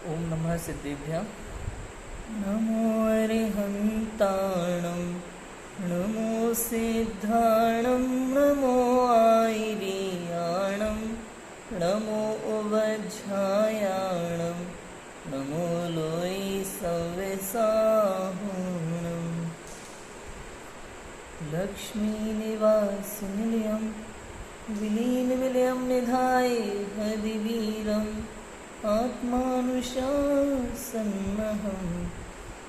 ओम नमः सिद्धेभ्यः। नमो अरिहन्ताणं नमो सिद्धाणं नमो आयर्याणं नमो उवज्झायाणं नमो लोई सव्यसाहुणं लक्ष्मीनिवासनिलयं विलीनविलयं निधाय हरिवीरम् आत्मानुशासन्नहं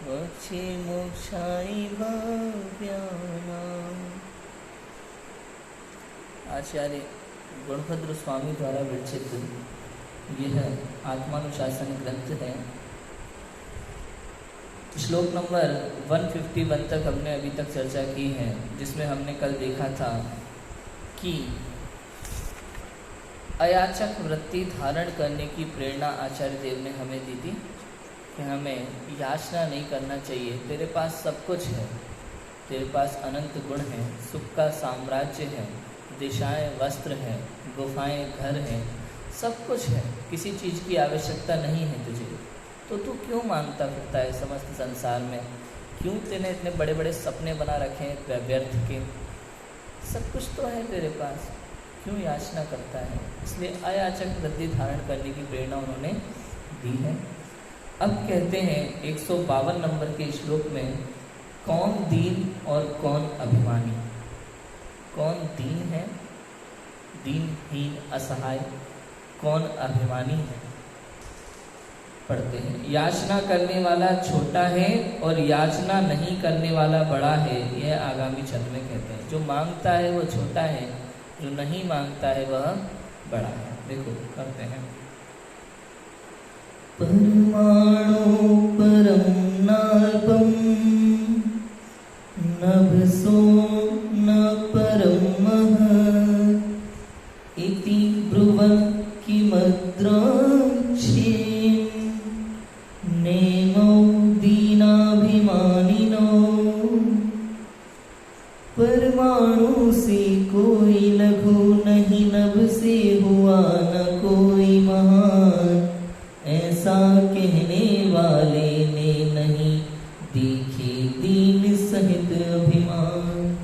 वक्षे मोक्षाय भव्यानाम्। आचार्य गुणभद्र स्वामी द्वारा विरचित यह आत्मानुशासन ग्रंथ है। श्लोक नंबर 151 तक हमने अभी तक चर्चा की है, जिसमें हमने कल देखा था कि अयाचक वृत्ति धारण करने की प्रेरणा आचार्य देव ने हमें दी थी कि हमें याचना नहीं करना चाहिए। तेरे पास सब कुछ है, तेरे पास अनंत गुण हैं, सुख का साम्राज्य है, दिशाएं वस्त्र है, गुफाएं घर हैं, सब कुछ है, किसी चीज़ की आवश्यकता नहीं है तुझे, तो तू क्यों मांगता फिरता है समस्त संसार में? क्यों तेने इतने बड़े बड़े सपने बना रखे हैं व्यर्थ के? सब कुछ तो है तेरे पास, क्यों याचना करता है? इसलिए अयाचक वृत्ति धारण करने की प्रेरणा उन्होंने दी है। अब कहते हैं 152 नंबर के श्लोक में, कौन दीन और कौन अभिमानी? कौन दीन है, दीनहीन असहाय, कौन अभिमानी है? पढ़ते हैं, याचना करने वाला छोटा है और याचना नहीं करने वाला बड़ा है। यह आगामी छंद में कहते हैं। जो मांगता है वो छोटा है, जो नहीं मांगता है वह बड़ा है। देखो करते हैं, परमाणु परम नाल्पम नभसो न परम महत् इति ब्रुवन् किमद्राक्षेण नेमो दीनाभिमानिनो। परमाणु से कोई लघु नहीं, नभ से हुआ न कोई महान, ऐसा कहने वाले ने नहीं देखे दीन सहित अभिमान।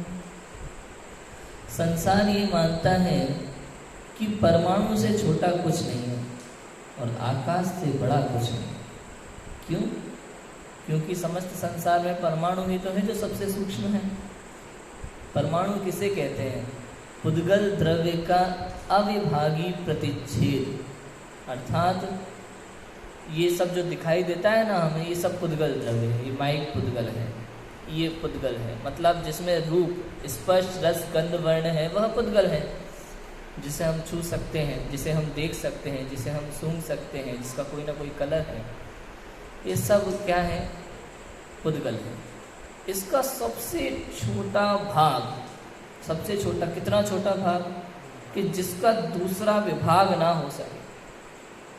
संसार ये मानता है कि परमाणु से छोटा कुछ नहीं है और आकाश से बड़ा कुछ नहीं। क्यों? क्योंकि समस्त संसार में परमाणु ही तो है जो सबसे सूक्ष्म है। परमाणु किसे कहते हैं? पुद्गल द्रव्य का अविभागी प्रतिच्छेद, अर्थात ये सब जो दिखाई देता है ना हमें, ये सब पुद्गल द्रव्य है। ये माइक पुद्गल है, ये पुद्गल है, मतलब जिसमें रूप स्पर्श रस गंध वर्ण है वह पुद्गल है, जिसे हम छू सकते हैं, जिसे हम देख सकते हैं, जिसे हम सूंघ सकते हैं, जिसका कोई ना कोई कलर है। ये सब क्या है? पुद्गल है। इसका सबसे छोटा भाग, सबसे छोटा, कितना छोटा भाग कि जिसका दूसरा विभाग ना हो सके,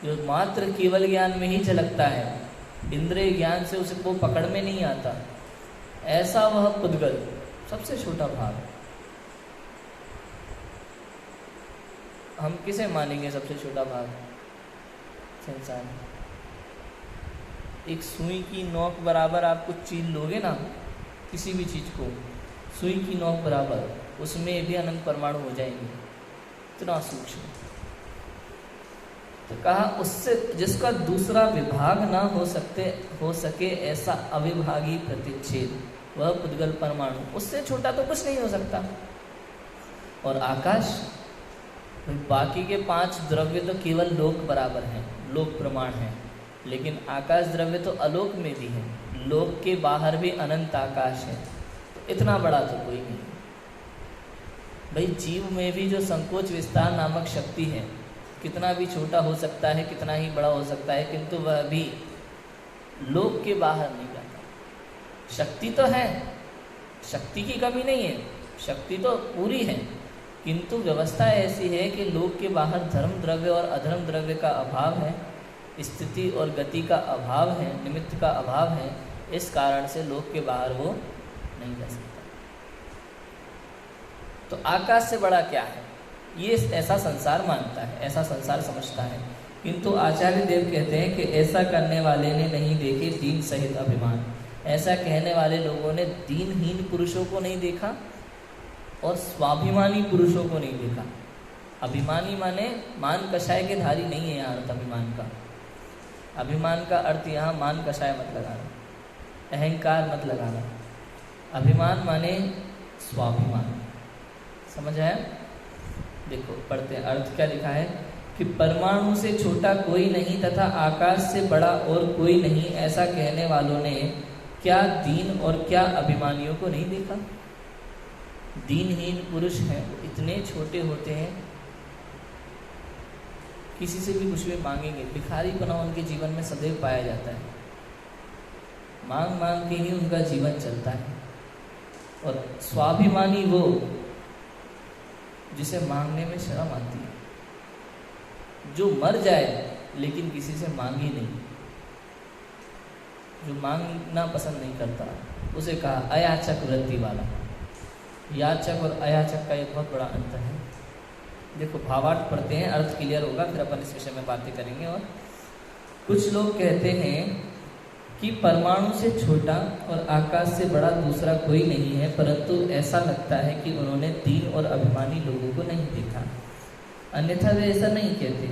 जो मात्र केवल ज्ञान में ही झलकता है, इंद्रिय ज्ञान से उसे वो पकड़ में नहीं आता, ऐसा वह पुद्गल सबसे छोटा भाग। हम किसे मानेंगे सबसे छोटा भाग संसार में? एक सुई की नोक बराबर आप कुछ चीज लोगे ना, किसी भी चीज को, सुई की नोक बराबर, उसमें भी अनंत परमाणु हो जाएंगे, इतना सूक्ष्म। तो कहा उससे जिसका दूसरा विभाग ना हो सके ऐसा अविभागी प्रतिच्छेद, वह पुद्गल परमाणु, उससे छोटा तो कुछ नहीं हो सकता। और आकाश, बाकी के 5 द्रव्य तो केवल लोक बराबर हैं, लोक प्रमाण हैं, लेकिन आकाश द्रव्य तो अलोक में भी है, लोक के बाहर भी अनंत आकाश है, तो इतना बड़ा तो कोई नहीं। भाई जीव में भी जो संकोच विस्तार नामक शक्ति है, कितना भी छोटा हो सकता है, कितना ही बड़ा हो सकता है, किंतु वह भी लोक के बाहर नहीं जाता। शक्ति तो है, शक्ति की कमी नहीं है, शक्ति तो पूरी है, किंतु व्यवस्था ऐसी है कि लोक के बाहर धर्म द्रव्य और अधर्म द्रव्य का अभाव है, स्थिति और गति का अभाव है, निमित्त का अभाव है। इस कारण से लोक के बाहर वो नहीं जा सकता। तो आकाश से बड़ा क्या है? ये ऐसा संसार मानता है, ऐसा संसार समझता है किंतु आचार्य देव कहते हैं कि ऐसा करने वाले ने नहीं देखे दीन सहित अभिमान। ऐसा कहने वाले लोगों ने दीनहीन पुरुषों को नहीं देखा और स्वाभिमानी पुरुषों को नहीं देखा। अभिमानी माने मान कषाय के धारी नहीं है यहाँ अर्थ अभिमान का। अभिमान का अर्थ यहाँ मान कषाय मत लगाना, अहंकार मत लगाना। अभिमान माने स्वाभिमान। समझ आया? देखो पढ़ते हैं, अर्थ क्या लिखा है कि परमाणु से छोटा कोई नहीं तथा आकाश से बड़ा और कोई नहीं, ऐसा कहने वालों ने क्या दीन और क्या अभिमानियों को नहीं देखा। दीनहीन पुरुष हैं, वो इतने छोटे होते हैं, किसी से भी कुछ भी मांगेंगे, भिखारीपना उनके जीवन में सदैव पाया जाता है। मांग मांग के ही उनका जीवन चलता है। और स्वाभिमानी वो जिसे मांगने में शर्म आती है, जो मर जाए लेकिन किसी से मांगी नहीं, जो मांगना पसंद नहीं करता, उसे कहा अयाचक वृत्ति वाला। याचक और अयाचक का एक बहुत बड़ा अंतर है। देखो भावार्थ पढ़ते हैं, अर्थ क्लियर होगा, फिर अपन इस विषय में बातें करेंगे। और कुछ लोग कहते हैं कि परमाणु से छोटा और आकाश से बड़ा दूसरा कोई नहीं है, परंतु ऐसा लगता है कि उन्होंने दीन और अभिमानी लोगों को नहीं देखा। अन्यथा वे ऐसा नहीं कहते।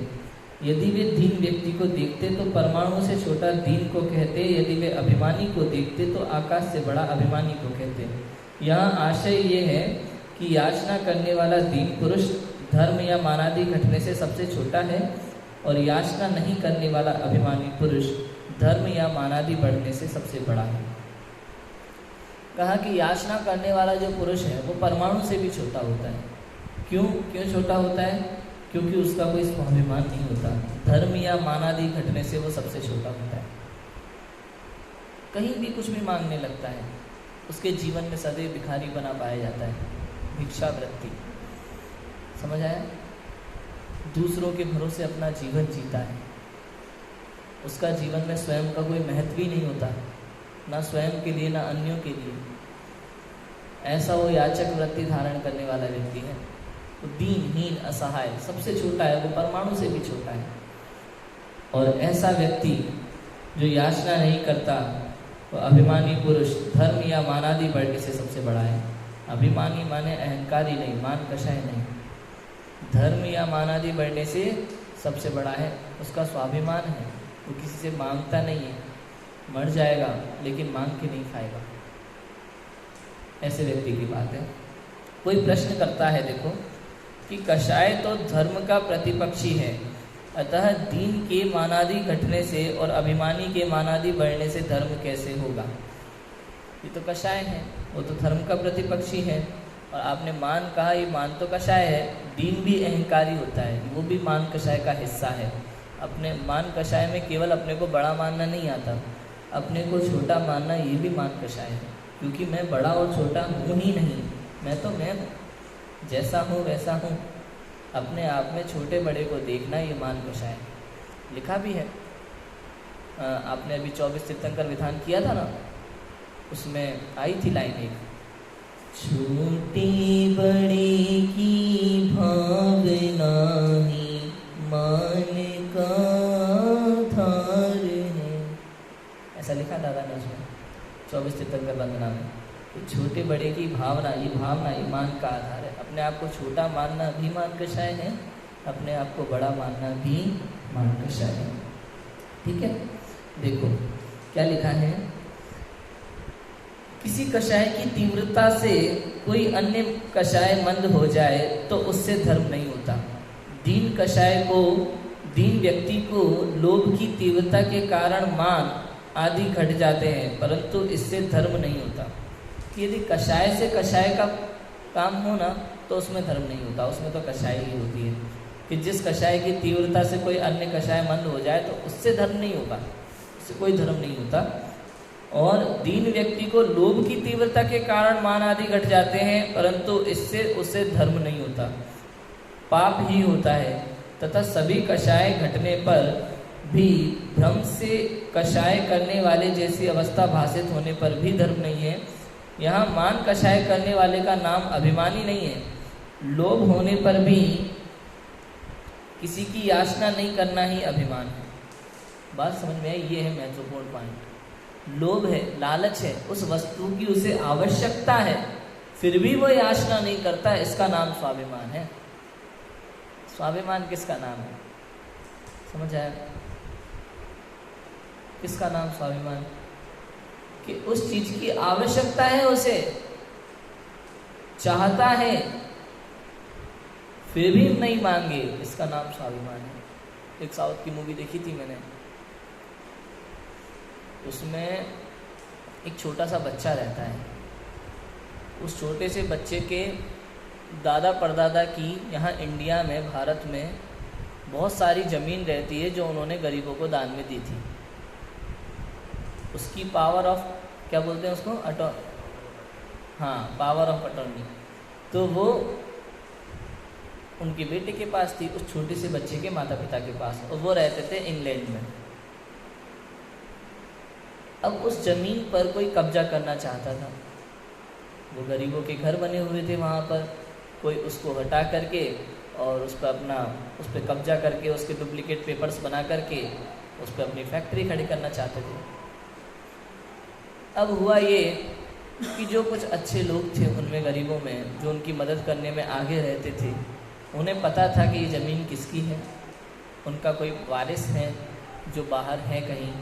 यदि वे दीन व्यक्ति को देखते तो परमाणु से छोटा दीन को कहते, यदि वे अभिमानी को देखते तो आकाश से बड़ा अभिमानी को कहते। यहाँ आशय ये है कि याचना करने वाला दीन पुरुष धर्म या मानादि घटने से सबसे छोटा है, और याचना नहीं करने वाला अभिमानी पुरुष धर्म या मानादि बढ़ने से सबसे बड़ा है। कहा कि याचना करने वाला जो पुरुष है वो परमाणु से भी छोटा होता है। क्यों छोटा होता है? क्योंकि उसका कोई स्वाभिमान नहीं होता। धर्म या मानादि घटने से वो सबसे छोटा होता है। कहीं भी कुछ भी मांगने लगता है, उसके जीवन में सदैव भिखारी बना पाया जाता है, भिक्षावृत्ति। समझ आया? दूसरों के भरोसे अपना जीवन जीता है। उसका जीवन में स्वयं का कोई महत्व ही नहीं होता, ना स्वयं के लिए ना अन्यों के लिए। ऐसा वो याचक वृत्ति धारण करने वाला व्यक्ति है। वो दीनहीन असहाय सबसे छोटा है, वो परमाणु से भी छोटा है। और ऐसा व्यक्ति जो याचना नहीं करता, वो अभिमानी पुरुष धर्म या मानादि बढ़ने से सबसे बड़ा है। अभिमानी माने अहंकारी नहीं, मान कषाय नहीं। धर्म या मानादि बढ़ने से सबसे बड़ा है। उसका स्वाभिमान है, वो किसी से मांगता नहीं है। मर जाएगा लेकिन मांग के नहीं खाएगा। ऐसे व्यक्ति की बात है। कोई प्रश्न करता है, देखो कि कषाय तो धर्म का प्रतिपक्षी है, अतः दीन के मानादि घटने से और अभिमानी के मानादि बढ़ने से धर्म कैसे होगा? ये तो कषाय है, वो तो धर्म का प्रतिपक्षी है। और आपने मान कहा, ये मान तो कषाय है। दीन भी अहंकारी होता है, वो भी मान कषाय का हिस्सा है। अपने मान कषाय में केवल अपने को बड़ा मानना नहीं आता, अपने को छोटा मानना ये भी मान कषाय है। क्योंकि मैं बड़ा और छोटा हूँ ही नहीं, मैं तो मैं हूँ, जैसा हूँ वैसा हूँ। अपने आप में छोटे बड़े को देखना ये मान कषाय है। लिखा भी है। आपने अभी 24 तीर्थंकर विधान किया था ना, उसमें आई थी लाइन एक, छोटी बड़ी की भावना ही मान का धार है। ऐसा लिखा दादा ने उसमें 24 तीर्थंकर वंदना में। छोटे बड़े की भावना, ये भावना ये मान का आधार है। अपने आप को छोटा मानना भी मान कषाय है, अपने आप को बड़ा मानना भी मान कषाय है। ठीक है, देखो क्या लिखा है। किसी कषाय की तीव्रता से कोई अन्य कषाय मंद हो जाए तो उससे धर्म नहीं होता। दीन कषाय को, दीन व्यक्ति को लोभ की तीव्रता के कारण मान आदि घट जाते हैं, परंतु इससे धर्म नहीं होता। यदि कषाय से कषाय का काम हो ना तो उसमें धर्म नहीं होता, उसमें तो कषाय ही होती है। कि जिस कषाय की तीव्रता से कोई अन्य कषाय मंद हो जाए तो उससे धर्म नहीं होगा, उससे कोई धर्म नहीं होता। और दीन व्यक्ति को लोभ की तीव्रता के कारण मान आदि घट जाते हैं, परंतु इससे उससे धर्म नहीं होता, पाप ही होता है। तथा सभी कषाय घटने पर भी भ्रम से कषाय करने वाले जैसी अवस्था भाषित होने पर भी धर्म नहीं है। यहाँ मान कषाय करने वाले का नाम अभिमानी नहीं है। लोभ होने पर भी किसी की याचना नहीं करना ही अभिमान है। बात समझ में आई? ये है महत्वपूर्ण पॉइंट। लोभ है, लालच है, उस वस्तु की उसे आवश्यकता है, फिर भी वो याचना नहीं करता, इसका नाम स्वाभिमान है। स्वाभिमान किसका नाम है? समझ आया? किसका नाम स्वाभिमान? कि उस चीज की आवश्यकता है, उसे चाहता है, फिर भी नहीं मांगे, इसका नाम स्वाभिमान है। एक साउथ की मूवी देखी थी मैंने, उसमें एक छोटा सा बच्चा रहता है। उस छोटे से बच्चे के दादा परदादा की यहाँ इंडिया में, भारत में बहुत सारी ज़मीन रहती है जो उन्होंने गरीबों को दान में दी थी। उसकी पावर ऑफ, क्या बोलते हैं उसको, हाँ, पावर ऑफ अटॉर्नी। तो वो उनके बेटे के पास थी, उस छोटे से बच्चे के माता पिता के पास, और वो रहते थे इंग्लैंड में। अब उस ज़मीन पर कोई कब्जा करना चाहता था। वो गरीबों के घर बने हुए थे वहाँ पर, कोई उसको हटा करके और उस पर कब्जा करके उसके डुप्लीकेट पेपर्स बना करके उस पर अपनी फैक्ट्री खड़ी करना चाहते थे। अब हुआ ये कि जो कुछ अच्छे लोग थे उनमें, गरीबों में, जो उनकी मदद करने में आगे रहते थे, उन्हें पता था कि ये ज़मीन किसकी है, उनका कोई वारिस है जो बाहर है कहीं,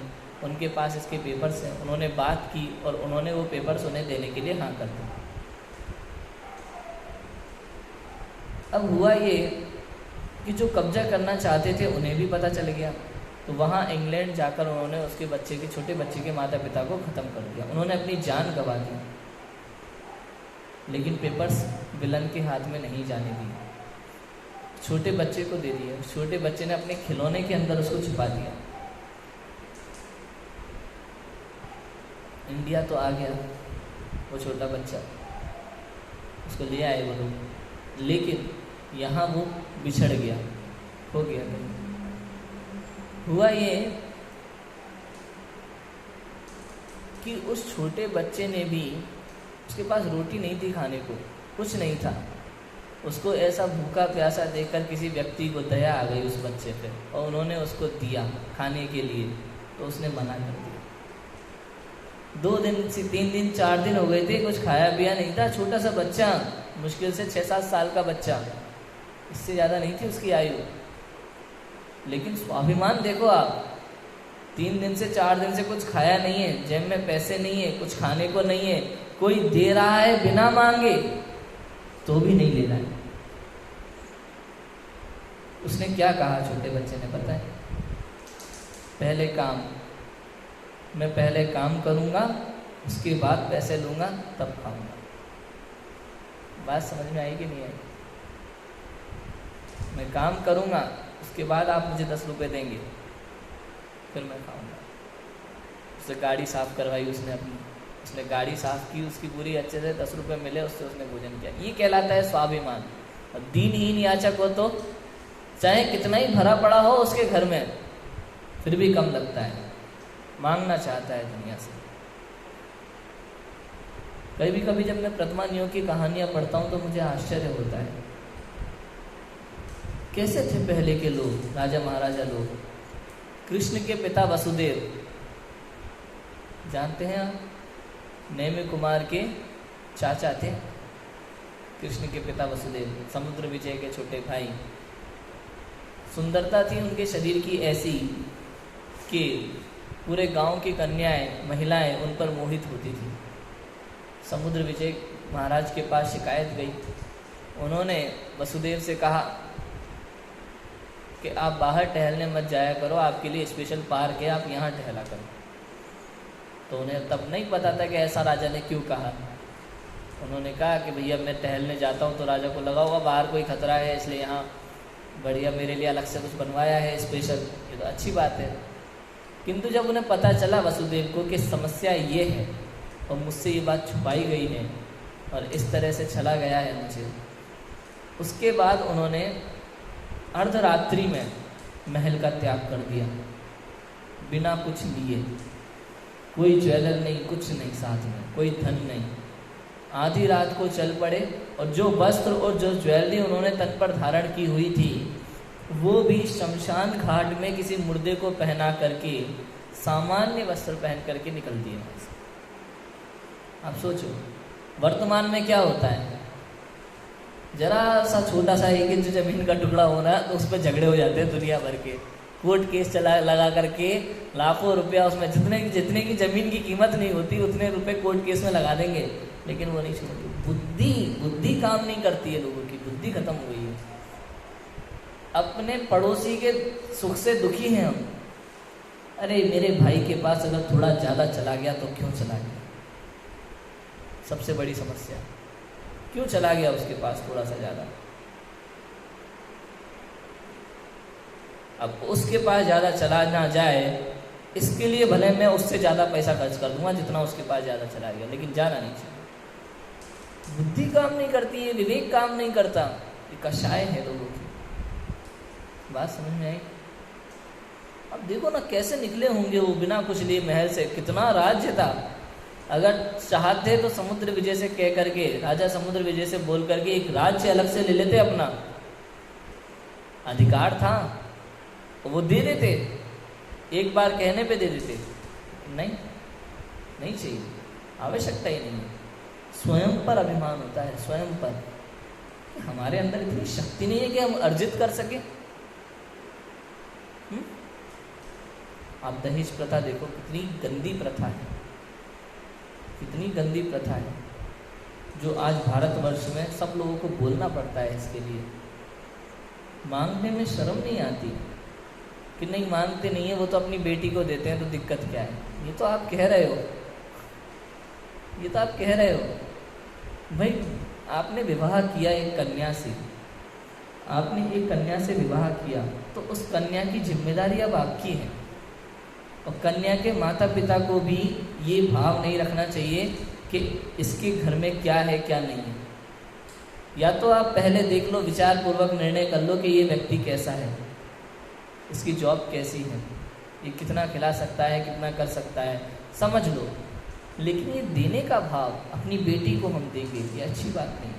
उनके पास इसके पेपर्स हैं। उन्होंने बात की और उन्होंने वो पेपर्स उन्हें देने के लिए हाँ कर दी। अब हुआ ये कि जो कब्जा करना चाहते थे उन्हें भी पता चल गया, तो वहाँ इंग्लैंड जाकर उन्होंने उसके बच्चे के, छोटे बच्चे के माता पिता को ख़त्म कर दिया। उन्होंने अपनी जान गंवा दी, लेकिन पेपर्स विलन के हाथ में नहीं जाने दिए, छोटे बच्चे को दे दिए। छोटे बच्चे ने अपने खिलौने के अंदर उसको छुपा दिया। इंडिया तो आ गया वो छोटा बच्चा, उसको ले आए वो लोग, लेकिन यहाँ वो बिछड़ गया, खो गया कहीं। हुआ ये कि उस छोटे बच्चे ने भी, उसके पास रोटी नहीं थी खाने को, कुछ नहीं था, उसको ऐसा भूखा प्यासा देखकर किसी व्यक्ति को दया आ गई उस बच्चे पे, और उन्होंने उसको दिया खाने के लिए, तो उसने मना कर दिया। 2 दिन से 3 दिन 4 दिन हो गए थे, कुछ खाया पिया नहीं था। छोटा सा बच्चा, मुश्किल से 6-7 साल का बच्चा, इससे ज़्यादा नहीं थी उसकी आयु, लेकिन स्वाभिमान देखो आप। 3 दिन से 4 दिन से कुछ खाया नहीं है, जेब में पैसे नहीं है, कुछ खाने को नहीं है, कोई दे रहा है बिना मांगे तो भी नहीं ले रहा है। उसने क्या कहा छोटे बच्चे ने, पता है? पहले काम, मैं पहले काम करूंगा, उसके बाद पैसे लूंगा, तब खाऊंगा। बात समझ में आई कि नहीं आई? मैं काम करूंगा, उसके बाद आप मुझे 10 रुपये देंगे, फिर मैं खाऊंगा। उससे गाड़ी साफ करवाई उसने अपनी, उसने गाड़ी साफ की उसकी पूरी, अच्छे से 10 रुपये मिले, उससे उसने भोजन किया। ये कहलाता है स्वाभिमान। और दीनहीन याचक हो तो चाहे कितना ही भरा पड़ा हो उसके घर में, फिर भी कम लगता है, मांगना चाहता है दुनिया से। कभी कभी जब मैं प्रतिमानियों की कहानियां पढ़ता हूँ तो मुझे आश्चर्य होता है, कैसे थे पहले के लोग, राजा महाराजा लोग। कृष्ण के पिता वसुदेव, जानते हैं आप? नेमि कुमार के चाचा थे कृष्ण के पिता वसुदेव, समुद्र विजय के छोटे भाई। सुंदरता थी उनके शरीर की ऐसी कि पूरे गांव की कन्याएं, महिलाएं उन पर मोहित होती थी। समुद्र विजय महाराज के पास शिकायत गई, उन्होंने वसुदेव से कहा कि आप बाहर टहलने मत जाया करो, आपके लिए स्पेशल पार्क है, आप यहाँ टहला करो। तो उन्हें तब नहीं पता था कि ऐसा राजा ने क्यों कहा। उन्होंने कहा कि भैया मैं टहलने जाता हूँ तो राजा को लगा होगा बाहर कोई खतरा है, इसलिए यहाँ बढ़िया मेरे लिए अलग से कुछ बनवाया है स्पेशल, ये तो अच्छी बात है। किंतु जब उन्हें पता चला वसुदेव को कि समस्या ये है और मुझसे ये बात छुपाई गई है और इस तरह से चला गया है मुझे, उसके बाद उन्होंने अर्धरात्रि में महल का त्याग कर दिया, बिना कुछ लिए। कोई ज्वेलर नहीं, कुछ नहीं साथ में, कोई धन नहीं। आधी रात को चल पड़े और जो वस्त्र और जो ज्वेलरी उन्होंने तन पर धारण की हुई थी वो भी शमशान घाट में किसी मुर्दे को पहना करके, सामान्य वस्त्र पहन करके निकलती है वहाँ से। आप सोचो वर्तमान में क्या होता है, जरा सा छोटा सा 1 इंच जमीन का टुकड़ा हो रहा है तो उस पर झगड़े हो जाते हैं दुनिया भर के, कोर्ट केस लगा करके लाखों रुपया उसमें, जितने की जमीन की कीमत नहीं होती उतने रुपए कोर्ट केस में लगा देंगे, लेकिन वो नहीं छोड़ती। बुद्धि काम नहीं करती है, लोगों की बुद्धि खत्म हो गई है। अपने पड़ोसी के सुख से दुखी हैं हम। अरे मेरे भाई के पास अगर थोड़ा ज़्यादा चला गया तो क्यों चला गया, सबसे बड़ी समस्या, क्यों चला गया उसके पास थोड़ा सा ज़्यादा। अब उसके पास ज़्यादा चला ना जाए इसके लिए भले मैं उससे ज़्यादा पैसा खर्च कर दूंगा जितना उसके पास ज़्यादा चला गया, लेकिन जाना नहीं चाहिए। बुद्धि काम नहीं करती है, विवेक काम नहीं करता, ये कषाय है लोगों की। बात समझ में आई? अब देखो ना कैसे निकले होंगे वो बिना कुछ लिए महल से, कितना राज्य था। अगर चाहते तो समुद्र विजय से कह करके, राजा समुद्र विजय से बोल करके एक राज्य अलग से ले लेते, अपना अधिकार था वो दे देते, एक बार कहने पे दे देते। नहीं चाहिए, आवश्यकता ही नहीं है। स्वयं पर अभिमान होता है, स्वयं पर। हमारे अंदर इतनी शक्ति नहीं है कि हम अर्जित कर सके। आप दहेज प्रथा देखो, कितनी गंदी प्रथा है, कितनी गंदी प्रथा है, जो आज भारतवर्ष में सब लोगों को बोलना पड़ता है इसके लिए। मांगने में शर्म नहीं आती कि नहीं मांगते नहीं है, वो तो अपनी बेटी को देते हैं तो दिक्कत क्या है। ये तो आप कह रहे हो, ये तो आप कह रहे हो भाई, आपने विवाह किया एक कन्या से, आपने एक कन्या से विवाह किया तो उस कन्या की जिम्मेदारी अब आपकी है। और कन्या के माता पिता को भी ये भाव नहीं रखना चाहिए कि इसके घर में क्या है क्या नहीं है। या तो आप पहले देख लो, विचार पूर्वक निर्णय कर लो कि ये व्यक्ति कैसा है, इसकी जॉब कैसी है, ये कितना खिला सकता है, कितना कर सकता है, समझ लो। लेकिन ये देने का भाव, अपनी बेटी को हम देंगे, ये अच्छी बात नहीं है।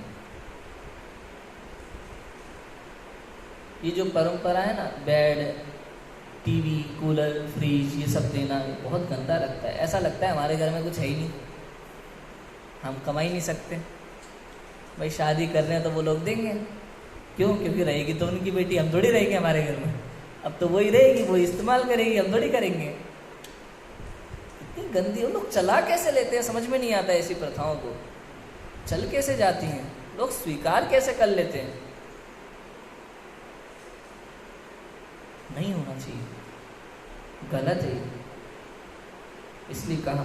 ये जो परंपरा है ना, बेड, टीवी, कूलर, फ्रिज, ये सब देना बहुत गंदा लगता है। ऐसा लगता है हमारे घर में कुछ है ही नहीं, हम कमा ही नहीं सकते। भाई शादी कर रहे हैं तो वो लोग देंगे, क्यों? क्योंकि रहेगी तो उनकी बेटी, हम थोड़ी रहेंगे हमारे घर में। अब तो वही रहेगी, वो इस्तेमाल करेगी, हम थोड़ी करेंगे। इतनी गंदी, वो लोग चला कैसे लेते हैं, समझ में नहीं आता ऐसी प्रथाओं को। चल कैसे जाती हैं, लोग स्वीकार कैसे कर लेते हैं। नहीं होना चाहिए, गलत है। इसलिए कहा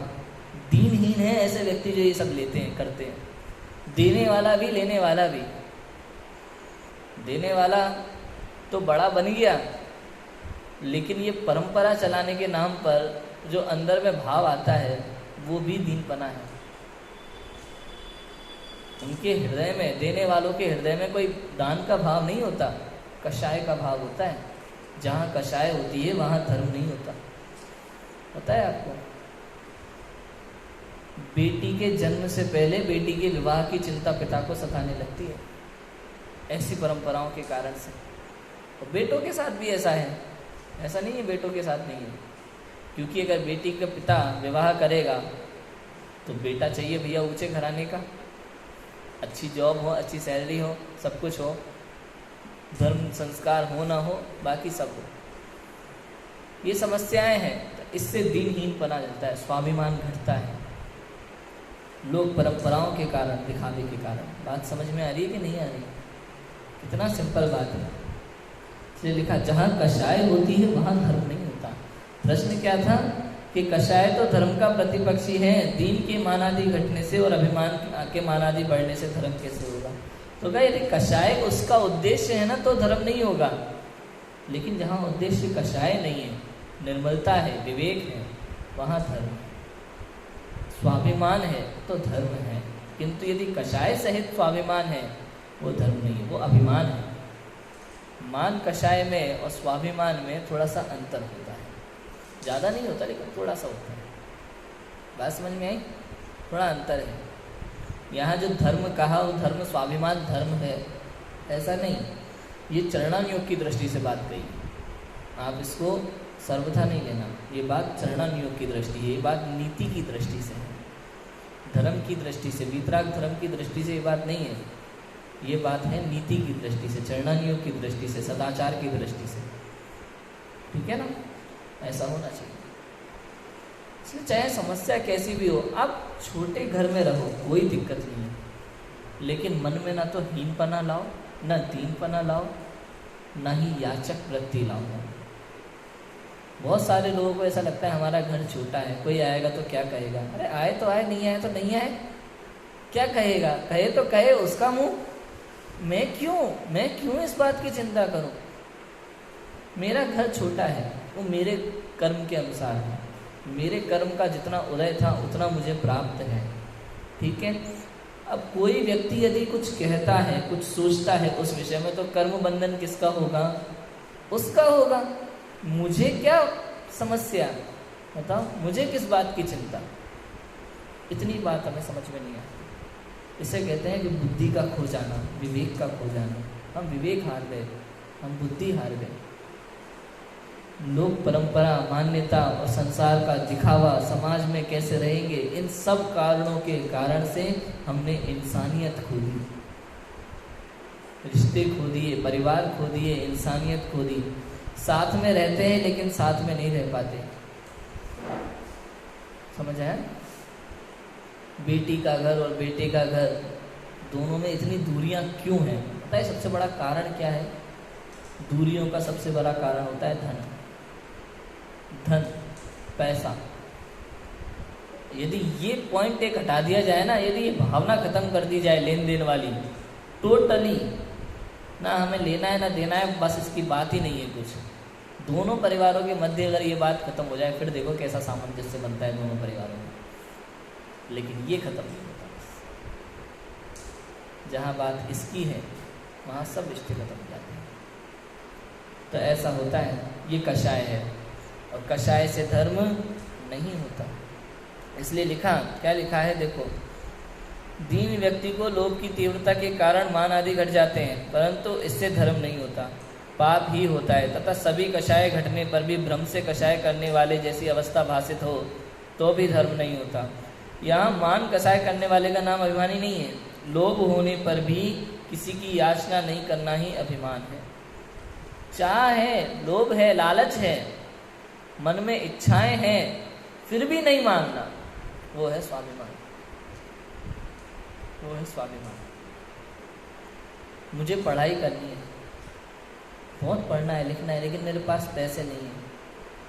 दीनहीन है ऐसे व्यक्ति जो ये सब लेते हैं, करते हैं। देने वाला भी लेने वाला भी। देने वाला तो बड़ा बन गया, लेकिन ये परंपरा चलाने के नाम पर जो अंदर में भाव आता है वो भी दीनपना है। उनके हृदय में, देने वालों के हृदय में कोई दान का भाव नहीं होता, कषाय का भाव होता है। जहाँ कषाय होती है वहाँ धर्म नहीं होता। पता है आपको, बेटी के जन्म से पहले बेटी के विवाह की चिंता पिता को सताने लगती है, ऐसी परंपराओं के कारण से। और बेटों के साथ भी ऐसा है, ऐसा नहीं है बेटों के साथ नहीं है। क्योंकि अगर बेटी का पिता विवाह करेगा तो बेटा चाहिए भैया ऊंचे घराने का, अच्छी जॉब हो, अच्छी सैलरी हो, सब कुछ हो, धर्म संस्कार हो ना हो, बाकी सब हो। ये समस्याएं हैं, तो इससे दीनहीनपना चलता है, स्वाभिमान घटता है, लोग परंपराओं के कारण, दिखावे के कारण। बात समझ में आ रही है कि नहीं आ रही? कितना सिंपल बात है। इसलिए लिखा जहाँ कषाय होती है वहाँ धर्म नहीं होता। प्रश्न क्या था कि कषाय तो धर्म का प्रतिपक्षी है, दीन के मानादि घटने से और अभिमान के मानादि बढ़ने से धर्म कैसे होगा? तो क्या यदि कषाय उसका उद्देश्य है ना तो धर्म नहीं होगा। लेकिन जहाँ उद्देश्य कषाय नहीं है, निर्मलता है, विवेक है, वहाँ धर्म है। स्वाभिमान है तो धर्म है, किंतु यदि कषाय सहित स्वाभिमान है वो धर्म नहीं है, वो अभिमान है। मान कषाय में और स्वाभिमान में थोड़ा सा अंतर होता है, ज़्यादा नहीं होता लेकिन थोड़ा सा होता है। बात समझ में आई? थोड़ा अंतर है। यहाँ जो धर्म कहा वो धर्म स्वाभिमान धर्म है, ऐसा नहीं। ये चरणान योग की दृष्टि से बात कही, आप इसको सर्वथा नहीं लेना। ये बात चरणान योग की दृष्टि है, ये बात नीति की दृष्टि से है, धर्म की दृष्टि से, वीतराग धर्म की दृष्टि से ये बात नहीं है। ये बात है नीति की दृष्टि से, चरणान योग की दृष्टि से, सदाचार की दृष्टि से। ठीक है ना, ऐसा होना चाहिए। इसलिए चाहे समस्या कैसी भी हो, आप छोटे घर में रहो, कोई दिक्कत नहीं है, लेकिन मन में ना तो हीनपना लाओ, ना दीनपना लाओ, ना ही याचक वृत्ति लाओ। बहुत सारे लोगों को ऐसा लगता है हमारा घर छोटा है, कोई आएगा तो क्या कहेगा। अरे आए तो आए, नहीं आए तो नहीं आए, क्या कहेगा, कहे तो कहे उसका मुंह, मैं क्यों इस बात की चिंता करूं। मेरा घर छोटा है, वो मेरे कर्म के अनुसार है, मेरे कर्म का जितना उदय था उतना मुझे प्राप्त है। ठीक है, अब कोई व्यक्ति यदि कुछ कहता है, कुछ सोचता है उस विषय में, तो कर्म बंधन किसका होगा, उसका होगा। मुझे क्या समस्या, बताओ, मुझे किस बात की चिंता। इतनी बात हमें समझ में नहीं आती। इसे कहते हैं कि बुद्धि का खो जाना, विवेक का खो जाना। हम विवेक हार गए, हम बुद्धि हार गए। लोक परंपरा, मान्यता और संसार का दिखावा, समाज में कैसे रहेंगे, इन सब कारणों के कारण से हमने इंसानियत खो दी, रिश्ते खो दिए, परिवार खो दिए, इंसानियत खो दी। साथ में रहते हैं लेकिन साथ में नहीं रह पाते। समझ आया? बेटी का घर और बेटे का घर, दोनों में इतनी दूरियां क्यों हैं? पता है सबसे बड़ा कारण क्या है? दूरियों का सबसे बड़ा कारण होता है धन, पैसा। यदि ये पॉइंट एक हटा दिया जाए ना, यदि ये भावना खत्म कर दी जाए लेन देन वाली, टोटली, ना हमें लेना है ना देना है, बस इसकी बात ही नहीं है कुछ। दोनों परिवारों के मध्य अगर ये बात खत्म हो जाए, फिर देखो कैसा सामंजस्य बनता है दोनों परिवारों में। लेकिन ये खत्म नहीं होता। जहाँ बात इसकी है वहाँ सब रिश्ते खत्म हो जाते हैं। तो ऐसा होता है, ये कषाय है, और कषाय से धर्म नहीं होता। इसलिए लिखा, क्या लिखा है देखो, दीन व्यक्ति को लोभ की तीव्रता के कारण मान आदि घट जाते हैं, परंतु इससे धर्म नहीं होता, पाप ही होता है। तथा सभी कषाय घटने पर भी भ्रम से कषाय करने वाले जैसी अवस्था भाषित हो तो भी धर्म नहीं होता। यहाँ मान कषाय करने वाले का नाम अभिमानी नहीं है। लोभ होने पर भी किसी की याचना नहीं करना ही अभिमान है। चाह है, लोभ है, लालच है, मन में इच्छाएं हैं, फिर भी नहीं मांगना, वो है स्वाभिमान, वो है स्वाभिमान। मुझे पढ़ाई करनी है, बहुत पढ़ना है, लिखना है, लेकिन मेरे पास पैसे नहीं है।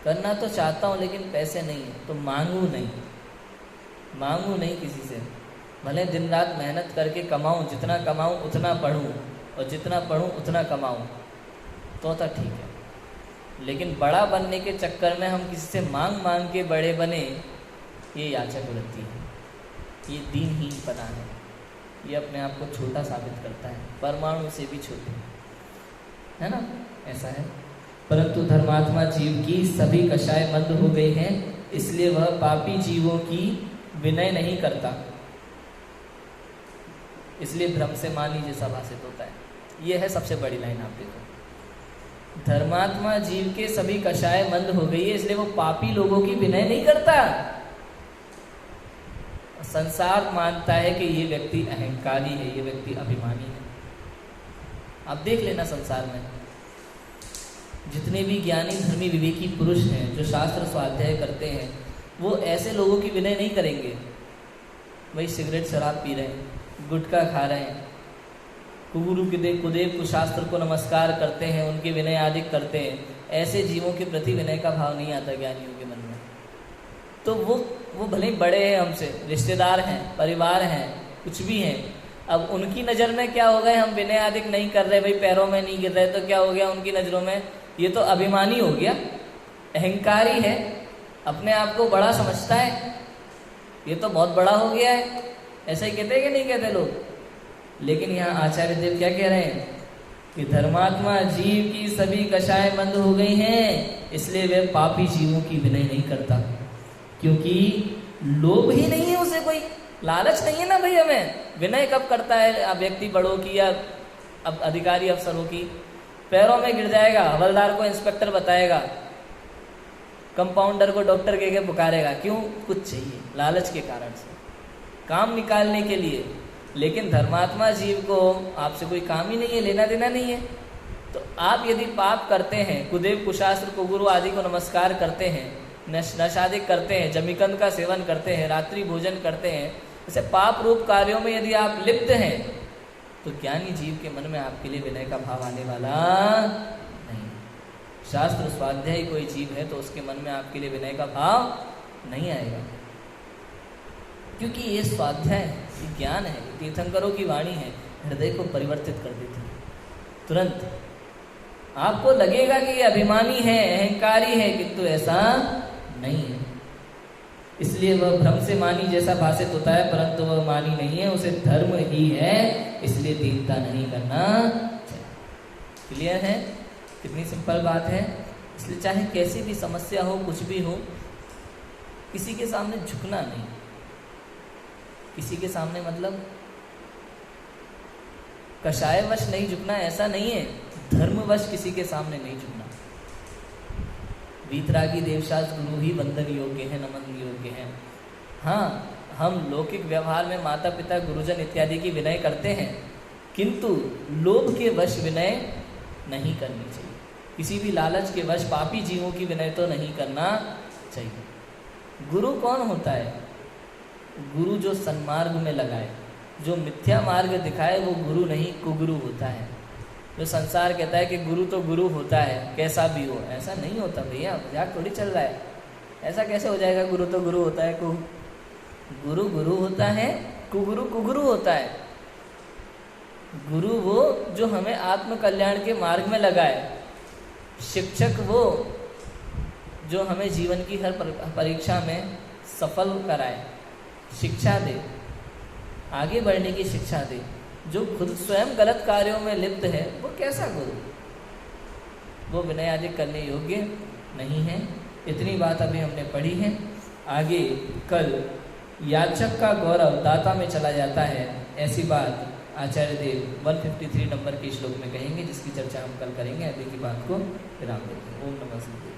करना तो चाहता हूँ लेकिन पैसे नहीं है, तो मांगू नहीं किसी से। भले दिन रात मेहनत करके कमाऊँ, जितना कमाऊँ उतना पढ़ूँ, और जितना पढ़ूँ उतना कमाऊँ, तो ठीक है। लेकिन बड़ा बनने के चक्कर में हम किसी से मांग के बड़े बने, ये याचक वृत्ति है, ये दीनहीनपना है, ये अपने आप को छोटा साबित करता है, परमाणु से भी छोटे, है ना, ऐसा है। परंतु धर्मात्मा जीव की सभी कषाय मंद हो गई हैं, इसलिए वह पापी जीवों की विनय नहीं करता, इसलिए भ्रम से मानी जैसा भाषित होता है। यह है सबसे बड़ी लाइन, आप देखो, धर्मात्मा जीव के सभी कषाय मंद हो गई है, इसलिए वो पापी लोगों की विनय नहीं करता। संसार मानता है कि ये व्यक्ति अहंकारी है, ये व्यक्ति अभिमानी है। आप देख लेना, संसार में जितने भी ज्ञानी धर्मी विवेकी पुरुष हैं जो शास्त्र स्वाध्याय करते हैं, वो ऐसे लोगों की विनय नहीं करेंगे। वही सिगरेट शराब पी रहे हैं, गुटखा खा रहे हैं, कुगुरु कुदेव कुशास्त्र को नमस्कार करते हैं, उनके विनय आदि करते हैं, ऐसे जीवों के प्रति विनय का भाव नहीं आता ज्ञानियों के मन में। तो वो भले ही बड़े हैं हमसे, रिश्तेदार हैं, परिवार हैं, कुछ भी हैं, अब उनकी नज़र में क्या हो गए, हम विनय आदि नहीं कर रहे, भाई पैरों में नहीं गिर रहे, तो क्या हो गया उनकी नज़रों में, ये तो अभिमानी हो गया, अहंकारी है, अपने आप को बड़ा समझता है, ये तो बहुत बड़ा हो गया है। ऐसा ही कहते हैं कि नहीं कहते लोग? लेकिन यहाँ आचार्य देव क्या कह रहे हैं कि धर्मात्मा जीव की सभी कषाय मंद हो गई हैं, इसलिए वह पापी जीवों की विनय नहीं करता, क्योंकि लोभ ही नहीं है उसे, कोई लालच नहीं है ना भाई। हमें विनय कब करता है व्यक्ति बड़ों की या अब अधिकारी अफसरों की? पैरों में गिर जाएगा, हवलदार को इंस्पेक्टर बताएगा, कंपाउंडर को डॉक्टर कह के पुकारेगा। क्यों? कुछ चाहिए, लालच के कारण से, काम निकालने के लिए। लेकिन धर्मात्मा जीव को आपसे कोई काम ही नहीं है, लेना देना नहीं है। तो आप यदि पाप करते हैं, कुदेव कुशास्त्र को गुरु आदि को नमस्कार करते हैं, नशादि करते हैं, जमीकंद का सेवन करते हैं, रात्रि भोजन करते हैं, ऐसे पाप रूप कार्यों में यदि आप लिप्त हैं, तो ज्ञानी जीव के मन में आपके लिए विनय का भाव आने वाला नहीं। शास्त्र स्वाध्यायी कोई जीव है तो उसके मन में आपके लिए विनय का भाव नहीं आएगा, क्योंकि ये स्वाध्याय है, ये ज्ञान है, तीर्थंकरों की वाणी है, हृदय को परिवर्तित कर देती है। तुरंत आपको लगेगा कि ये अभिमानी है, अहंकारी है, किंतु ऐसा नहीं है। इसलिए वह भ्रम से मानी जैसा भाषित होता है, परंतु वह मानी नहीं है, उसे धर्म ही है, इसलिए दीनता नहीं करना चाहिए। क्लियर है? कितनी सिंपल बात है। इसलिए चाहे कैसी भी समस्या हो, कुछ भी हो, किसी के सामने झुकना नहीं। किसी के सामने मतलब कषायवश नहीं झुकना, ऐसा नहीं है, धर्मवश किसी के सामने नहीं झुकना। वीतरागी देवशास्त्र गुरु ही वंदन योग्य है, नमन योग्य है। हाँ, हम लौकिक व्यवहार में माता पिता गुरुजन इत्यादि की विनय करते हैं, किंतु लोभ के वश विनय नहीं करनी चाहिए। किसी भी लालच के वश पापी जीवों की विनय तो नहीं करना चाहिए। गुरु कौन होता है? गुरु जो सन्मार्ग में लगाए, जो मिथ्या मार्ग दिखाए, वो गुरु नहीं, कुगुरु होता है। जो संसार कहता है कि गुरु तो गुरु होता है, कैसा भी हो, ऐसा नहीं होता भैया, मजाक थोड़ी चल रहा है। ऐसा कैसे हो जाएगा गुरु तो गुरु होता है, गुरु गुरु होता है, कुगुरु कुगुरु होता है। गुरु वो जो हमें आत्म कल्याण के मार्ग में लगाए, शिक्षक वो जो हमें जीवन की हर परीक्षा में सफल कराए, शिक्षा दे, आगे बढ़ने की शिक्षा दे। जो खुद स्वयं गलत कार्यों में लिप्त है, वो कैसा गुरु? वो विनय आदि करने योग्य नहीं है। इतनी बात अभी हमने पढ़ी है। आगे कल याचक का गौरव दाता में चला जाता है, ऐसी बात आचार्य देव 153 नंबर के श्लोक में कहेंगे, जिसकी चर्चा हम कल करेंगे। अभी की बात को विराम देते हैं। ओम नमः शिवाय।